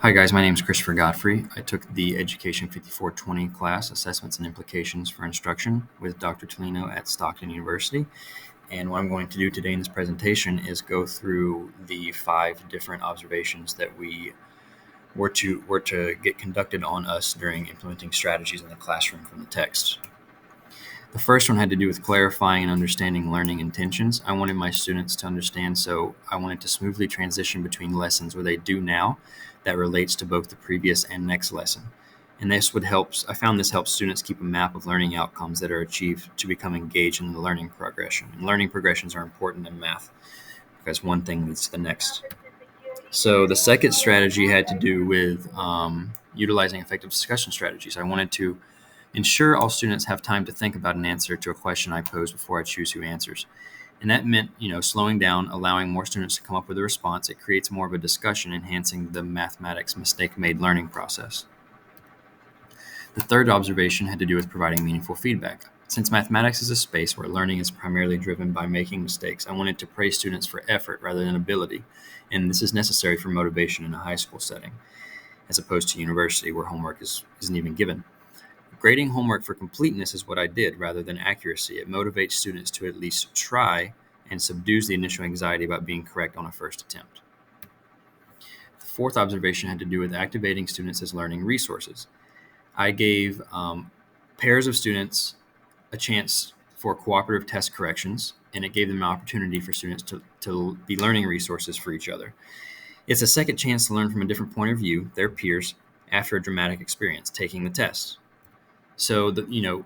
Hi guys, my name is Christopher Godfrey. I took the Education 5420 class, Assessments and Implications for Instruction, with Dr. Tolino at Stockton University. And what I'm going to do today in this presentation is go through the 5 different observations that we were to get conducted on us during implementing strategies in the classroom from the text. The first one had to do with clarifying and understanding learning intentions. I wanted my students to understand, so I wanted to smoothly transition between lessons where they do now that relates to both the previous and next lesson. And this would help, I found this helps students keep a map of learning outcomes that are achieved to become engaged in the learning progression. And learning progressions are important in math because one thing leads to the next. So the second strategy had to do with utilizing effective discussion strategies. I wanted to ensure all students have time to think about an answer to a question I pose before I choose who answers. And that meant, slowing down, allowing more students to come up with a response. It creates more of a discussion, enhancing the mathematics mistake-made learning process. The third observation had to do with providing meaningful feedback. Since mathematics is a space where learning is primarily driven by making mistakes, I wanted to praise students for effort rather than ability, and this is necessary for motivation in a high school setting, as opposed to university where homework isn't even given. Grading homework for completeness is what I did rather than accuracy. It motivates students to at least try and subdues the initial anxiety about being correct on a first attempt. The fourth observation had to do with activating students as learning resources. I gave pairs of students a chance for cooperative test corrections, and it gave them an opportunity for students to be learning resources for each other. It's a second chance to learn from a different point of view, their peers, after a dramatic experience, taking the test. So,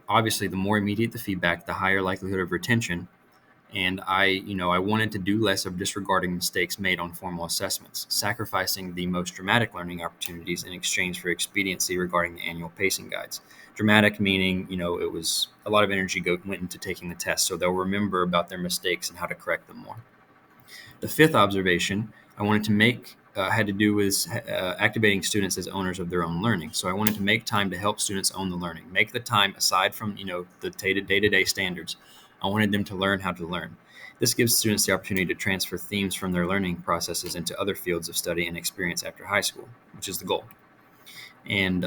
obviously, the more immediate the feedback, the higher likelihood of retention. And I wanted to do less of disregarding mistakes made on formal assessments, sacrificing the most dramatic learning opportunities in exchange for expediency regarding the annual pacing guides. Dramatic meaning, it was a lot of energy went into taking the test, so they'll remember about their mistakes and how to correct them more. The fifth observation I wanted to make had to do with activating students as owners of their own learning. So I wanted to make time to help students own the learning, make the time aside from the day-to-day standards. I wanted them to learn how to learn. This gives students the opportunity to transfer themes from their learning processes into other fields of study and experience after high school, which is the goal. And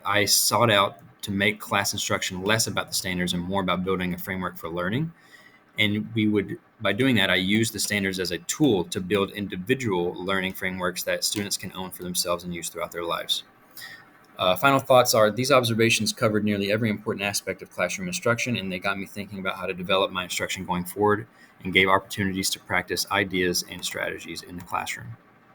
I sought out to make class instruction less about the standards and more about building a framework for learning. And by doing that, I use the standards as a tool to build individual learning frameworks that students can own for themselves and use throughout their lives. Final thoughts are these observations covered nearly every important aspect of classroom instruction, and they got me thinking about how to develop my instruction going forward and gave opportunities to practice ideas and strategies in the classroom.